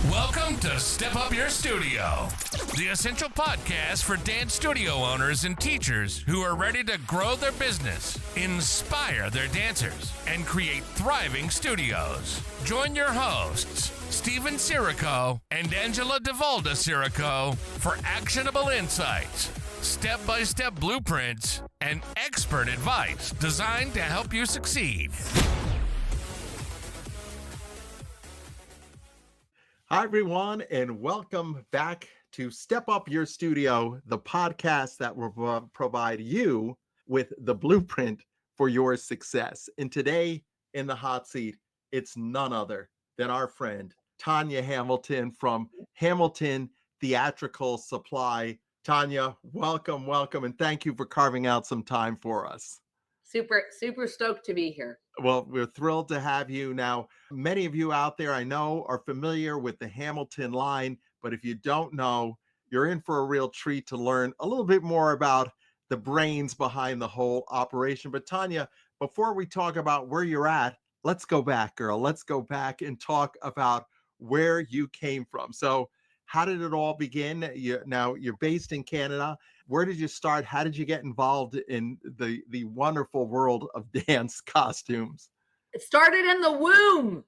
Welcome to Step Up Your Studio, the essential podcast for dance studio owners and teachers who are ready to grow their business, inspire their dancers, and create thriving studios. Join your hosts, Steven Sirico and Angela DeVolda Sirico, for actionable insights, step-by-step blueprints, and expert advice designed to help you succeed. Hi, everyone, and welcome back to Step Up Your Studio, the podcast that will provide you with the blueprint for your success. And today in the hot seat, it's none other than our friend, Tanya Hamilton from Hamilton Theatrical Supply. Tanya, welcome, and thank you for carving out some time for us. Super stoked to be here. Well, we're thrilled to have you. Now, many of you out there I know are familiar with the Hamilton line, but if you don't know, you're in for a real treat to learn a little bit more about the brains behind the whole operation. But Tanya, before we talk about where you're at, let's go back, girl. Let's go back and talk about where you came from. So how did it all begin? Now you're based in Canada. Where did you start? How did you get involved in the wonderful world of dance costumes? It started in the womb.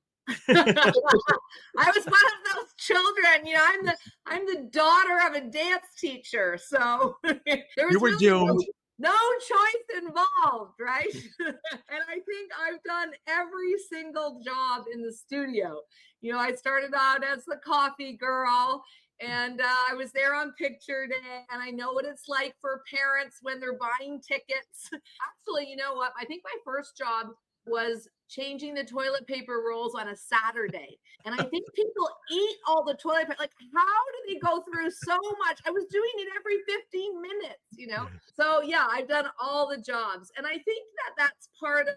I was one of those children. You know, I'm the daughter of a dance teacher, so there was you were doomed. No choice involved, right? And I think I've done every single job in the studio. You know, I started out as the coffee girl, and I was there on picture day, and I know what it's like for parents when they're buying tickets. Actually, you know what? I think my first job was changing the toilet paper rolls on a Saturday. And I think people eat all the toilet paper. Like, how do they go through so much? I was doing it every 15 minutes, you know? So yeah, I've done all the jobs. And I think that that's part of,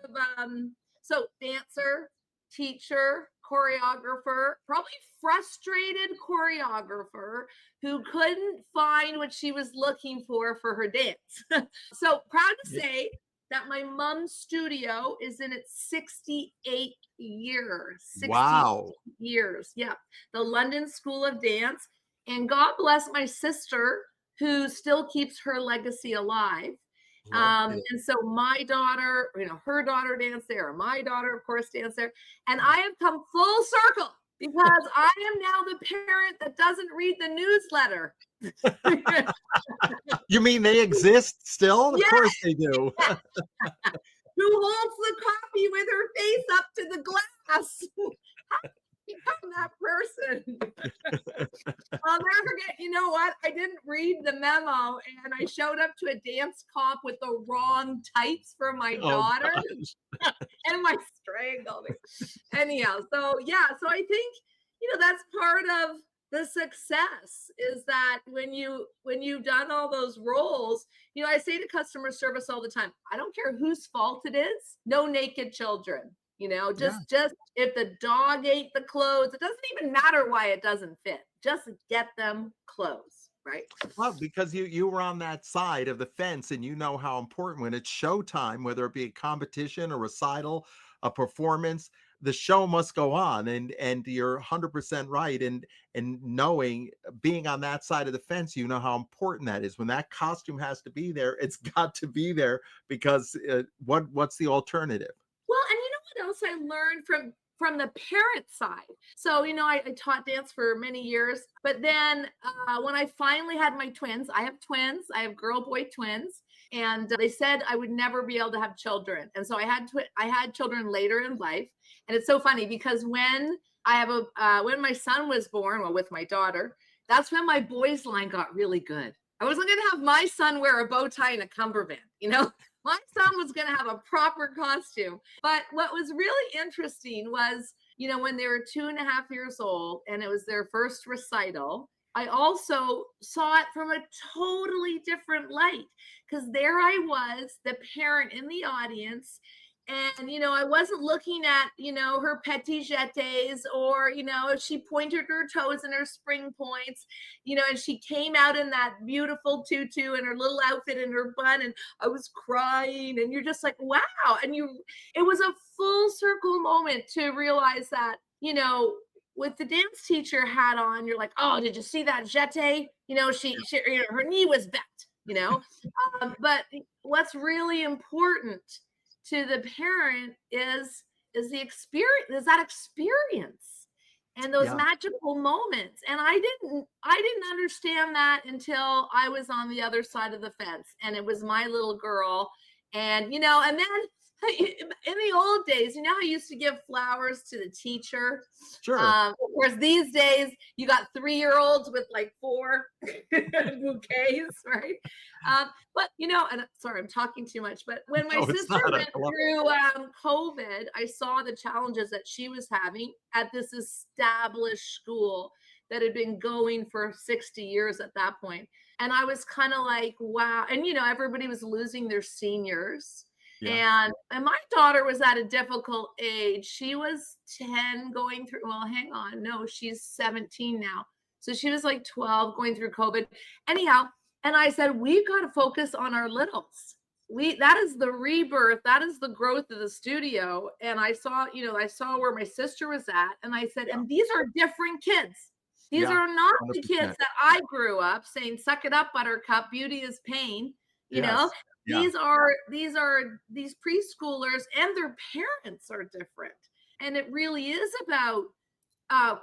so dancer, teacher, choreographer, probably frustrated choreographer who couldn't find what she was looking for her dance. So proud to say that my mom's studio is in its 68 years. 68 wow. years. Yeah. The London School of Dance. And God bless my sister, who still keeps her legacy alive. And so my daughter, you know, her daughter danced there. My daughter, of course, danced there. And I have come full circle because I am now the parent that doesn't read the newsletter. You mean they exist still? Yes. Of course they do. Who holds the coffee with her face up to the glass? How did I become that person? I'll never forget, you know what? I didn't read the memo, and I showed up to a dance comp with the wrong tights for my daughter. And my strangled me. Anyhow, so yeah, so I think, you know, that's part of the success is that when you've done all those roles, you know, I say to customer service all the time, I don't care whose fault it is, no naked children, you know, just if the dog ate the clothes, it doesn't even matter why it doesn't fit, just get them clothes, right? Well, because you were on that side of the fence and you know how important when it's showtime, whether it be a competition, a recital, a performance, the show must go on, and you're 100% right. And knowing, being on that side of the fence, you know how important that is. When that costume has to be there, it's got to be there because what's the alternative? Well, and you know what else I learned from the parent side? So, you know, I taught dance for many years, but then when I finally had my twins, I have twins, I have girl boy twins. And they said I would never be able to have children. And so I had children later in life. And it's so funny because when when my son was born, well, with my daughter, that's when my boys line got really good. I wasn't going to have my son wear a bow tie and a cummerbund, you know? My son was going to have a proper costume. But what was really interesting was, you know, when they were 2.5 years old and it was their first recital, I also saw it from a totally different light because there I was, the parent in the audience. And, you know, I wasn't looking at, you know, her petit jetés or, you know, if she pointed her toes and her spring points, you know, and she came out in that beautiful tutu and her little outfit and her bun, and I was crying, and you're just like, wow. And it was a full circle moment to realize that, you know, with the dance teacher hat on, you're like, oh, did you see that jete? Her knee was bent. But what's really important to the parent is the experience, is that experience and those magical moments. And I didn't understand that until I was on the other side of the fence, and it was my little girl. And and then in the old days, how I used to give flowers to the teacher. Sure. Whereas these days, you got 3-year-olds with like 4 bouquets, right? But and sorry, I'm talking too much. But when my sister went through COVID, I saw the challenges that she was having at this established school that had been going for 60 years at that point. And I was kind of like, wow. And everybody was losing their seniors. Yeah. And my daughter was at a difficult age. She was 10 going through, well, hang on. No, she's 17 now. So she was like 12 going through COVID. Anyhow, and I said, we've got to focus on our littles. That is the rebirth. That is the growth of the studio. And I saw where my sister was at. And I said, and these are different kids. These are not 100%. The kids that I grew up saying, suck it up, buttercup, beauty is pain. These preschoolers and their parents are different. And it really is about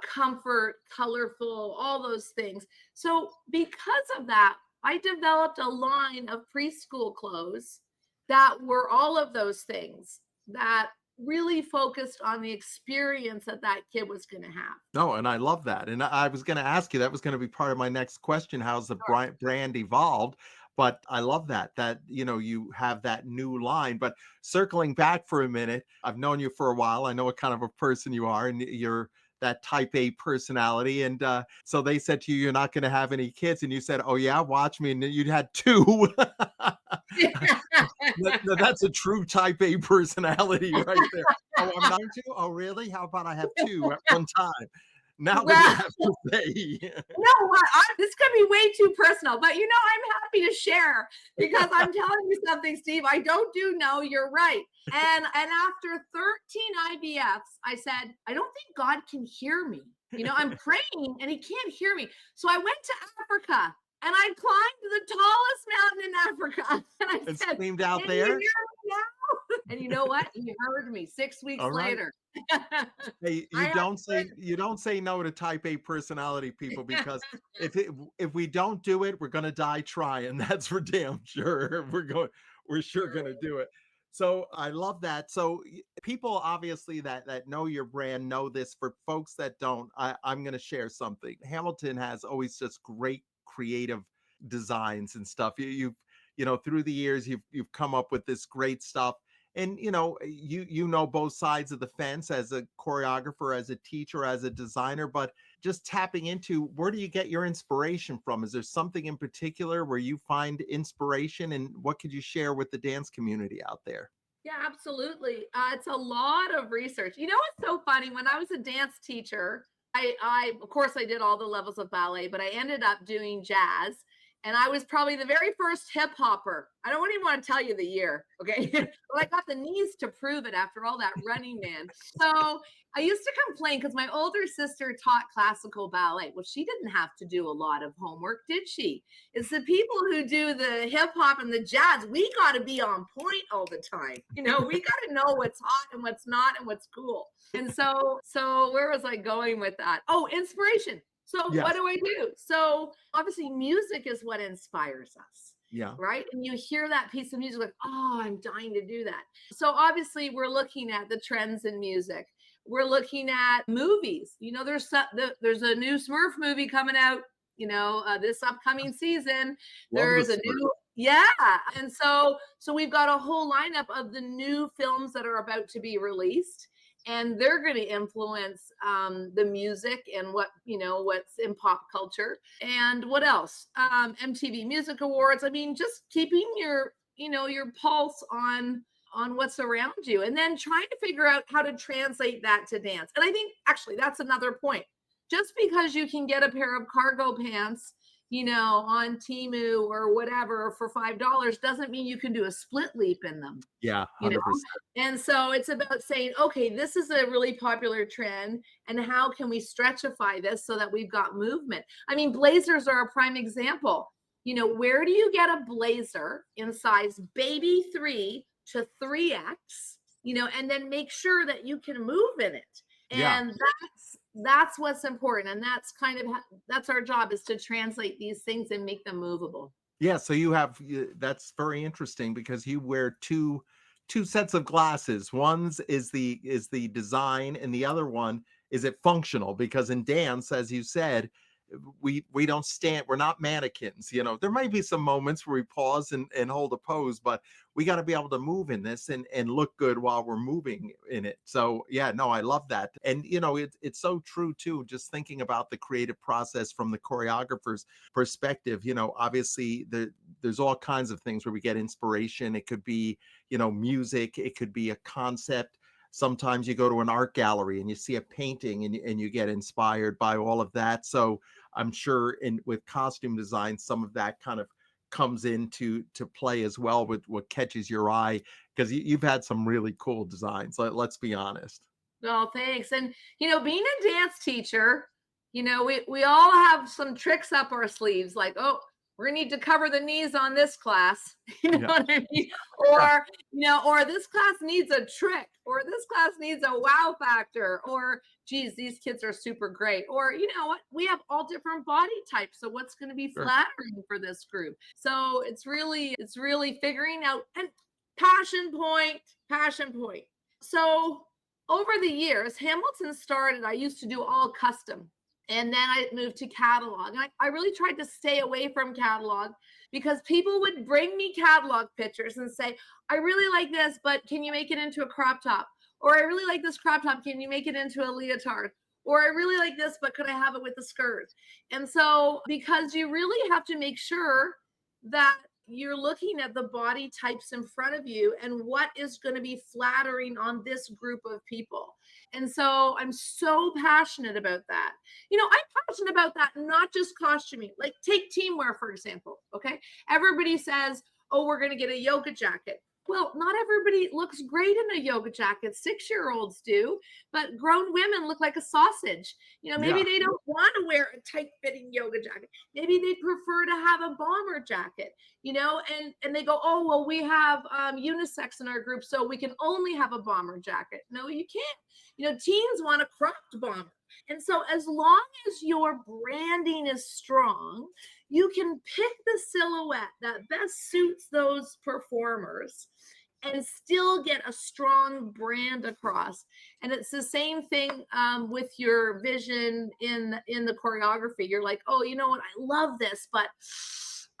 comfort, colorful, all those things. So because of that, I developed a line of preschool clothes that were all of those things that really focused on the experience that kid was going to have. No, and I love that. And I was going to ask you, that was going to be part of my next question. How's the brand evolved? But I love that you have that new line. But circling back for a minute, I've known you for a while. I know what kind of a person you are, and you're that type A personality. And so they said to you, you're not going to have any kids. And you said, oh yeah, watch me. And you had 2. That's a true type A personality right there. Oh, I'm not 2? Oh, really? How about I have 2 at one time? Now what do you have to say? No, this could be way too personal, but I'm happy to share because I'm telling you something, Steve. I don't know. You're right. And after 13 IVFs, I said, I don't think God can hear me. I'm praying and he can't hear me. So I went to Africa and I climbed the tallest mountain in Africa. And I said, screamed out there. And you know what? He heard me 6 weeks later. Hey, you don't say no to type A personality people, because if we don't do it, we're gonna die trying. That's for damn sure. We're sure gonna do it. So I love that. So people obviously that know your brand know this. For folks that don't, I'm gonna share something. Hamilton has always just great creative designs and stuff. You've through the years you've come up with this great stuff. And you know both sides of the fence as a choreographer, as a teacher, as a designer, but just tapping into, where do you get your inspiration from? Is there something in particular where you find inspiration, and what could you share with the dance community out there? Yeah, absolutely. It's a lot of research. What's so funny? When I was a dance teacher, I of course I did all the levels of ballet, but I ended up doing jazz. And I was probably the very first hip hopper. I don't even want to tell you the year, okay? But I got the knees to prove it after all that running, man. So I used to complain because my older sister taught classical ballet. Well, she didn't have to do a lot of homework, did she? It's the people who do the hip hop and the jazz. We got to be on point all the time. We got to know what's hot and what's not and what's cool. And so where was I going with that? Oh, inspiration. So what do I do? So obviously music is what inspires us. Yeah. Right. And you hear that piece of music like, oh, I'm dying to do that. So obviously we're looking at the trends in music. We're looking at movies. There's a new Smurf movie coming out, this upcoming season. There's a new, and so we've got a whole lineup of the new films that are about to be released. And they're going to influence the music and what's in pop culture. And what else? MTV Music Awards. I mean, just keeping your pulse on what's around you, and then trying to figure out how to translate that to dance. And I think actually that's another point. Just because you can get a pair of cargo pants on Temu or whatever for $5 doesn't mean you can do a split leap in them. Yeah, 100%. And so it's about saying, okay, this is a really popular trend, and how can we stretchify this so that we've got movement? I mean, blazers are a prime example. Where do you get a blazer in size baby 3 to 3X, and then make sure that you can move in it? And that's what's important. And that's that's our job, is to translate these things and make them movable. Yeah, so that's very interesting, because you wear two sets of glasses. One's is the design, and the other one is it functional, because in dance, as you said, we don't stand, we're not mannequins. There might be some moments where we pause and hold a pose, but we got to be able to move in this and look good while we're moving in it. So yeah, no, I love that. And it's so true too, just thinking about the creative process from the choreographer's perspective. Obviously there's all kinds of things where we get inspiration. It could be music, it could be a concept. Sometimes you go to an art gallery and you see a painting and you get inspired by all of that. So I'm sure with costume design, some of that kind of comes into play as well, with what catches your eye, because you've had some really cool designs. Let's be honest. Oh, thanks. And being a dance teacher, we all have some tricks up our sleeves, like, oh, we're gonna need to cover the knees on this class. What I mean? Or this class needs a trick, or this class needs a wow factor, or geez, these kids are super great. Or what? We have all different body types. So what's going to be flattering for this group? So it's really figuring out, and passion point. So over the years, Hamilton started, I used to do all custom. And then I moved to catalog. And I really tried to stay away from catalog, because people would bring me catalog pictures and say, I really like this, but can you make it into a crop top? Or I really like this crop top, can you make it into a leotard? Or I really like this, but could I have it with a skirt? And so, because you really have to make sure that you're looking at the body types in front of you and what is going to be flattering on this group of people. And so I'm so passionate about that. I'm passionate about that, not just costuming. Like, take teamwear, for example. Okay. Everybody says, oh, we're going to get a yoga jacket. Well, not everybody looks great in a yoga jacket. 6-year-olds do, but grown women look like a sausage. Maybe they don't want to wear a tight fitting yoga jacket. Maybe they prefer to have a bomber jacket, and they go, oh, well, we have unisex in our group, so we can only have a bomber jacket. No, you can't. Teens want a cropped bomber. And so as long as your branding is strong, you can pick the silhouette that best suits those performers and still get a strong brand across. And it's the same thing with your vision in the choreography. You're like, oh, you know what? I love this, but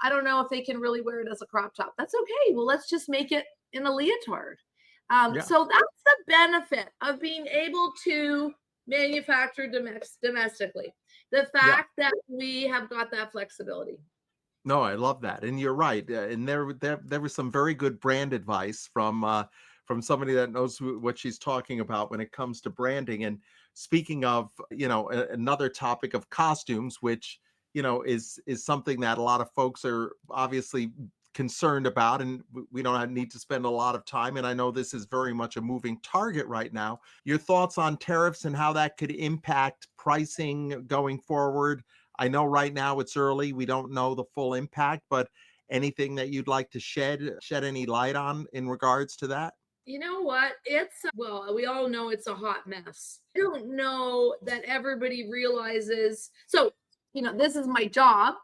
I don't know if they can really wear it as a crop top. That's okay. Well, let's just make it in a leotard. So that's the benefit of being able to manufacture domestically. The fact that we have got that flexibility. No, I love that, and you're right. And there was some very good brand advice from somebody that knows what she's talking about when it comes to branding. And speaking of, another topic of costumes, which is something that a lot of folks are obviously concerned about, and we don't need to spend a lot of time. And I know this is very much a moving target right now. Your thoughts on tariffs and how that could impact pricing going forward? I know right now it's early. We don't know the full impact, but anything that you'd like to shed any light on in regards to that? You know what? Well, we all know it's a hot mess. I don't know that everybody realizes. So, this is my job.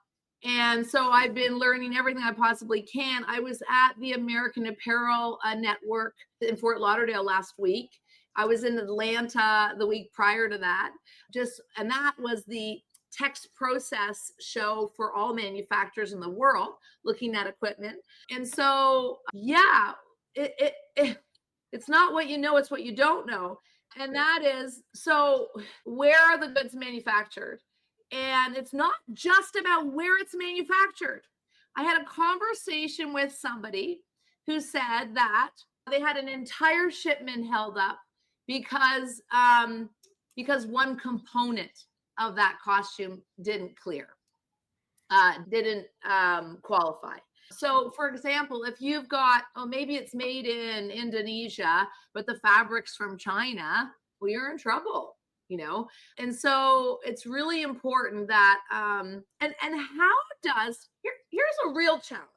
And so I've been learning everything I possibly can. I was at the American Apparel Network in Fort Lauderdale last week. I was in Atlanta the week prior to that. And that was the text process show for all manufacturers in the world, looking at equipment. And so, yeah, it's not what you know, it's what you don't know. And that is, so where are the goods manufactured? And it's not just about where it's manufactured. I had a conversation with somebody who said that they had an entire shipment held up because one component of that costume didn't clear. didn't qualify. So for example, if you've got, oh, maybe it's made in Indonesia, but the fabric's from China, well, you're in trouble, you know? And so it's really important that, and how does, here's a real challenge.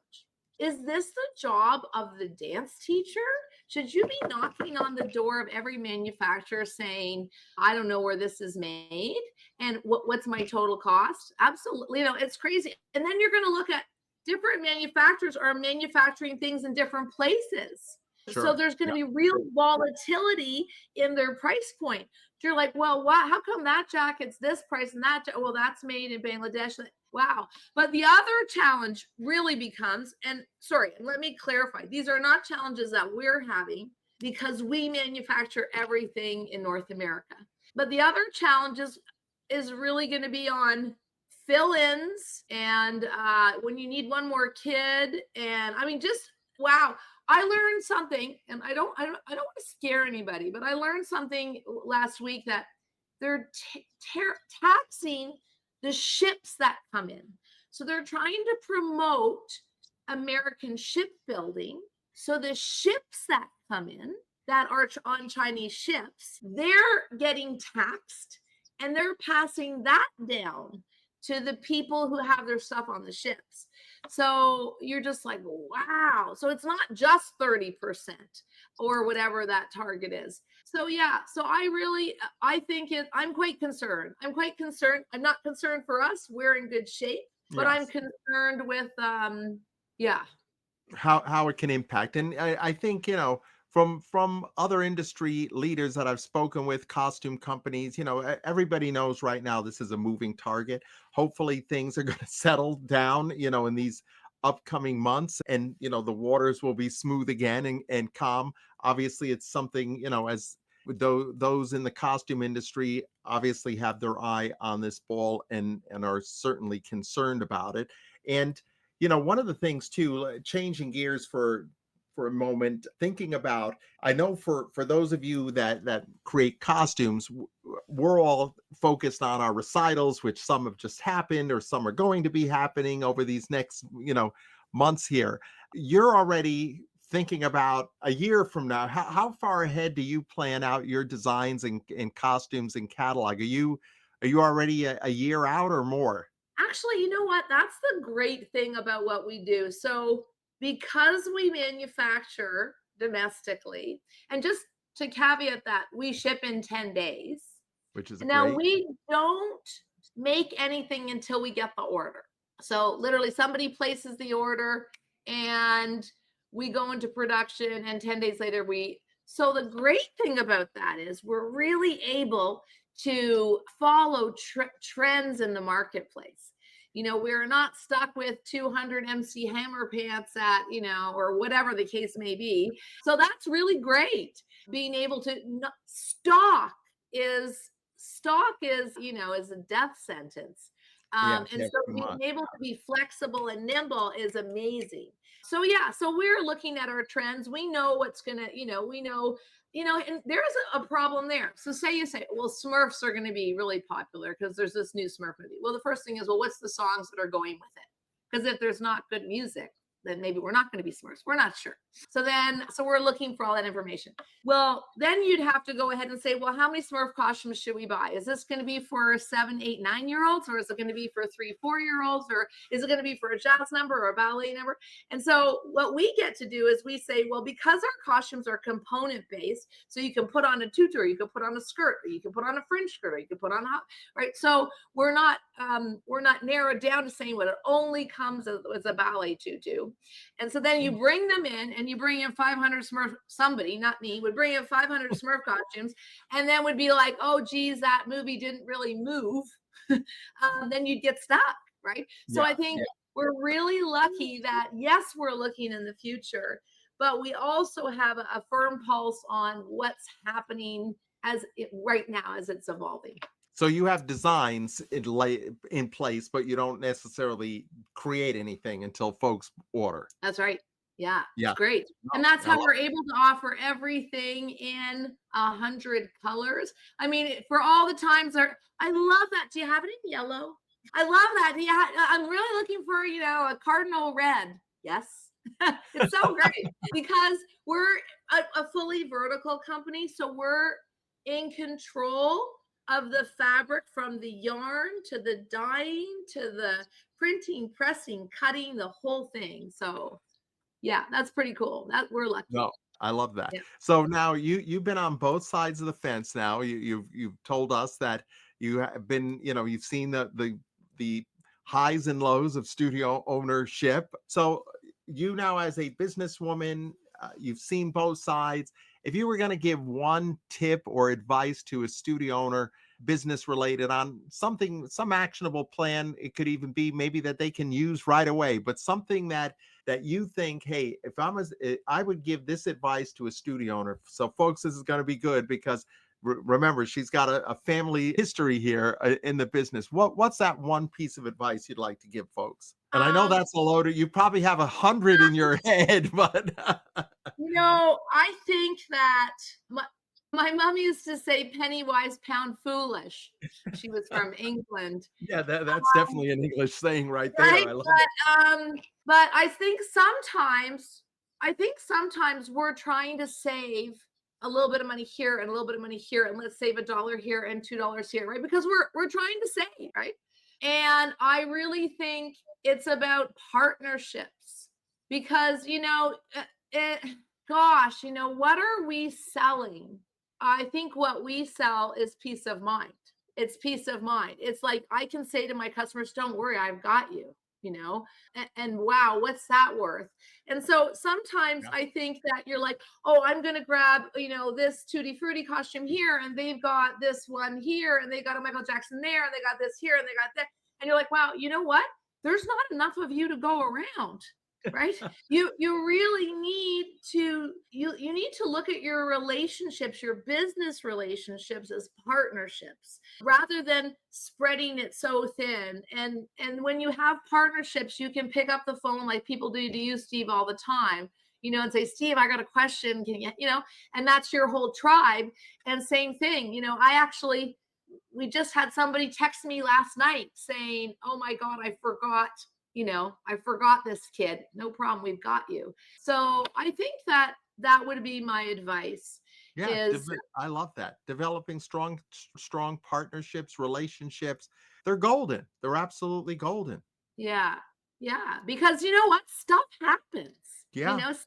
Is this the job of the dance teacher? Should you be knocking on the door of every manufacturer saying, I don't know where this is made and what's my total cost? Absolutely. You know, it's crazy. And then you're going to look at different manufacturers are manufacturing things in different places. Sure. So there's going to be real volatility in their price point. You're like, well, what? How come that jacket's this price and that? Well, that's made in Bangladesh. Wow. But the other challenge really becomes, and sorry, let me clarify. These are not challenges that we're having because we manufacture everything in North America. But the other challenges is really going to be on fill-ins and when you need one more kid. And I mean, just wow. I learned something, and I don't want to scare anybody, but I learned something last week that they're taxing the ships that come in. So they're trying to promote American shipbuilding. So the ships that come in that are on Chinese ships, they're getting taxed and they're passing that down to the people who have their stuff on the ships. So you're just like, wow. So it's not just 30% or whatever that target is. So yeah, so I think I'm quite concerned. I'm not concerned for us. We're in good shape, but yes. I'm concerned with, how it can impact. And I think, you know, from other industry leaders that I've spoken with, costume companies, you know, everybody knows right now this is a moving target. Hopefully things are going to settle down, you know, in these upcoming months, and, you know, the waters will be smooth again and calm. Obviously, it's something, you know, as those in the costume industry obviously have their eye on this ball and are certainly concerned about it. And, you know, one of the things too, changing gears for a moment, thinking about, I know for those of you that create costumes, we're all focused on our recitals, which some have just happened or some are going to be happening over these next, you know, months here. You're already thinking about a year from now. How far ahead do you plan out your designs and costumes and catalog? Are you already a year out or more? Actually, you know what? That's the great thing about what we do. So because we manufacture domestically, and just to caveat that, we ship in 10 days. Which is now great. We don't make anything until we get the order. So literally somebody places the order and we go into production, and 10 days later so the great thing about that is we're really able to follow trends in the marketplace. You know, we're not stuck with 200 MC Hammer pants at, you know, or whatever the case may be. So that's really great. Being able to stock is, you know, is a death sentence. And so being able to be flexible and nimble is amazing. So yeah, so we're looking at our trends. We know what's gonna, you know, and there's a problem there. So you say, well, Smurfs are going to be really popular because there's this new Smurf movie. Well, the first thing is, well, what's the songs that are going with it? Because if there's not good music, then maybe we're not going to be Smurfs. We're not sure. So we're looking for all that information. Well, then you'd have to go ahead and say, well, how many Smurf costumes should we buy? Is this going to be for 7, 8, 9-year-olds? Or is it going to be for 3, 4-year-olds? Or is it going to be for a jazz number or a ballet number? And so what we get to do is we say, well, because our costumes are component based, so you can put on a tutu, or you can put on a skirt, or you can put on a fringe skirt, or you can put on right? So we're not narrowed down to saying what it only comes as a ballet tutu. And so then you bring them in, and you bring in 500 Smurf, somebody, not me, would bring in 500 Smurf costumes, and then would be like, oh, geez, that movie didn't really move. Then you'd get stuck, right? So I think we're really lucky that, yes, we're looking in the future, but we also have a firm pulse on what's happening right now as it's evolving. So you have designs in place, but you don't necessarily create anything until folks order. That's right. Yeah. It's great. And that's how we're able to offer everything in 100 colors. I mean, for all the times I love that. Do you have it in yellow? I love that. Yeah, I'm really looking for, a cardinal red. Yes. It's so great because we're a fully vertical company. So we're in control of the fabric from the yarn to the dyeing to the printing, pressing, cutting, the whole thing. So yeah, that's pretty cool. That we're lucky. No, I love that. Yeah. So now you've been on both sides of the fence now. You've told us that you have been, you've seen the highs and lows of studio ownership. So you now as a businesswoman, you've seen both sides. If you were going to give one tip or advice to a studio owner, business related, on something, some actionable plan, it could even be maybe that they can use right away, but something that you think, hey, if I would give this advice to a studio owner. So folks, this is going to be good because remember, she's got a family history here in the business. What's that one piece of advice you'd like to give folks? And I know that's a loaded, you probably have 100 in your head, but I think that my mom used to say penny wise, pound foolish. She was from England. yeah, that's definitely an English saying right there. Right? I love it. But I think sometimes we're trying to save a little bit of money here and a little bit of money here, and let's save $1 here and $2 here, right? Because we're trying to save, right? And I really think it's about partnerships because gosh, what are we selling? I think what we sell is peace of mind. It's peace of mind. It's like I can say to my customers, don't worry, I've got you, and wow, what's that worth? And so sometimes I think that you're like, oh, I'm going to grab, this Tutti Frutti costume here, and they've got this one here, and they got a Michael Jackson there, and they got this here, and they got that. And you're like, wow, you know what? There's not enough of you to go around. Right? You really need to you need to look at your relationships, your business relationships, as partnerships rather than spreading it so thin. And when you have partnerships, you can pick up the phone like people do to you, Steve, all the time, and say, Steve, I got a question. Can you, and that's your whole tribe. And same thing, we just had somebody text me last night saying, oh my God, I forgot this kid. No problem. We've got you. So I think that would be my advice. Yeah, I love that. Developing strong partnerships, relationships. They're golden. They're absolutely golden. Yeah. Yeah. Because you know what? Stuff happens. Yeah. Stuff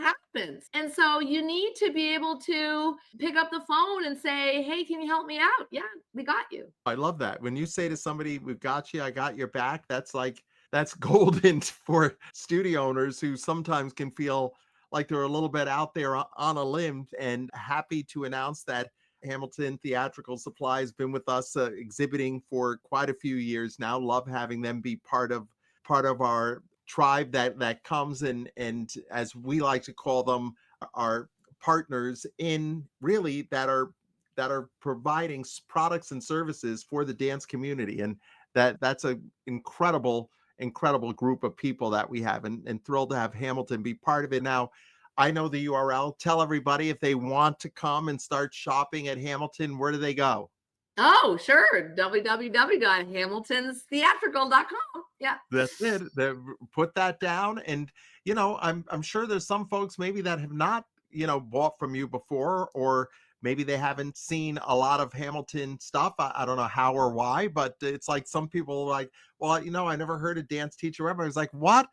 happens. And so you need to be able to pick up the phone and say, hey, can you help me out? Yeah, we got you. I love that. When you say to somebody, we've got you, I got your back, that's golden for studio owners who sometimes can feel like they're a little bit out there on a limb. And happy to announce that Hamilton Theatrical Supply has been with us exhibiting for quite a few years now. Love having them be part of our tribe that comes and as we like to call them, our partners in really that are providing products and services for the dance community. And that's a incredible group of people that we have, and thrilled to have Hamilton be part of it. Now, I know the URL. Tell everybody if they want to come and start shopping at Hamilton, where do they go? Oh, sure. www.hamiltonstheatrical.com. Yeah. That's it. Put that down. And, I'm sure there's some folks maybe that have not, bought from you before, or maybe they haven't seen a lot of Hamilton stuff. I don't know how or why, but it's like some people are like, well, I never heard a dance teacher ever. I was like, what?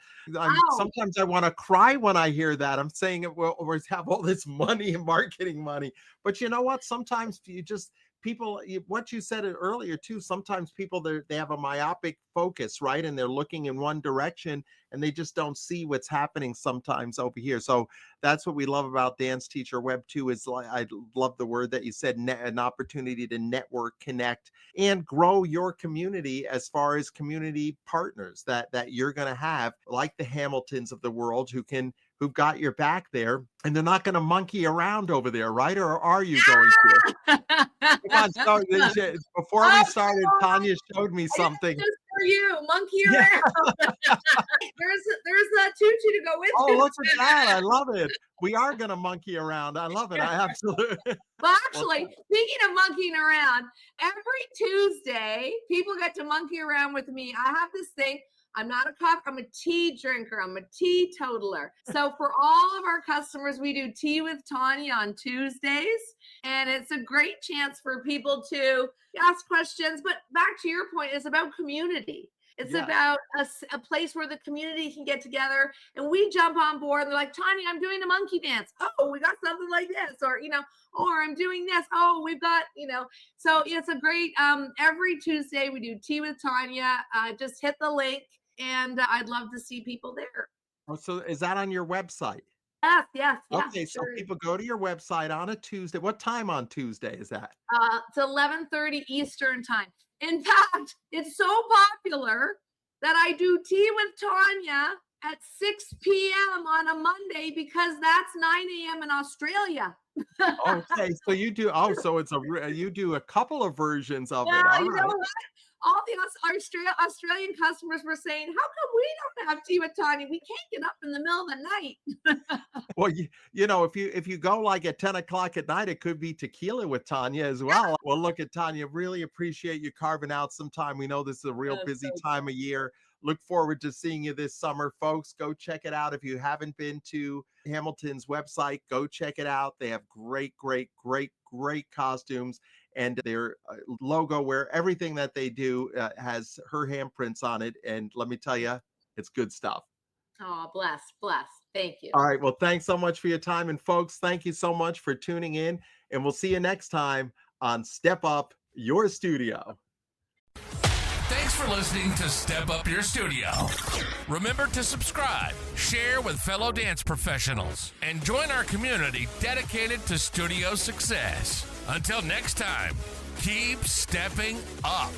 Sometimes I want to cry when I hear that. I'm saying it will always have all this money and marketing money. But you know what? Sometimes people, what you said earlier too, sometimes people, they have a myopic focus, right? And they're looking in one direction and they just don't see what's happening sometimes over here. So that's what we love about Dance Teacher Web 2 is, like, I love the word that you said, an opportunity to network, connect, and grow your community as far as community partners that you're going to have, like the Hamiltons of the world who've got your back there, and they're not going to monkey around over there, right? Or are you going to? Come on, before we started, Tanya showed me something. for you. Monkey Yeah. around. there's a tutu to go with Oh, it. look at that. I love it. We are going to monkey around. I love it. I absolutely. Well, actually, speaking of monkeying around, every Tuesday, people get to monkey around with me. I have this thing. I'm not a coffee, I'm a tea drinker. I'm a teetotaler. So for all of our customers, we do tea with Tanya on Tuesdays. And it's a great chance for people to ask questions. But back to your point, it's about community. It's about a place where the community can get together and we jump on board. And they're like, Tanya, I'm doing a monkey dance. Oh, we got something like this. Or, or I'm doing this. Oh, we've got, so it's a great, every Tuesday we do tea with Tanya. Just hit the link and I'd love to see people there. Oh, so is that on your website? Yes. Okay, so people go to your website on a Tuesday. What time on Tuesday is that? It's 11:30 Eastern time. In fact, it's so popular that I do tea with Tanya at 6 p.m. on a Monday because that's 9 a.m. in Australia. Okay, so you do. Oh, so you do a couple of versions of it. Yeah, All you right. know what? All the Australian customers were saying, how come we don't have tea with Tanya? We can't get up in the middle of the night. Well, if you go like at 10 o'clock at night, it could be tequila with Tanya as well. Well, look at Tanya. Really appreciate you carving out some time. We know this is a real busy time of year. Look forward to seeing you this summer, folks. Go check it out. If you haven't been to Hamilton's website, go check it out. They have great costumes. And their logo, where everything that they do has her handprints on it. And let me tell you, it's good stuff. Oh, bless. Thank you. All right. Well, thanks so much for your time. And folks, thank you so much for tuning in. And we'll see you next time on Step Up Your Studio. Thanks for listening to Step Up Your Studio. Remember to subscribe, share with fellow dance professionals, and join our community dedicated to studio success. Until next time, keep stepping up.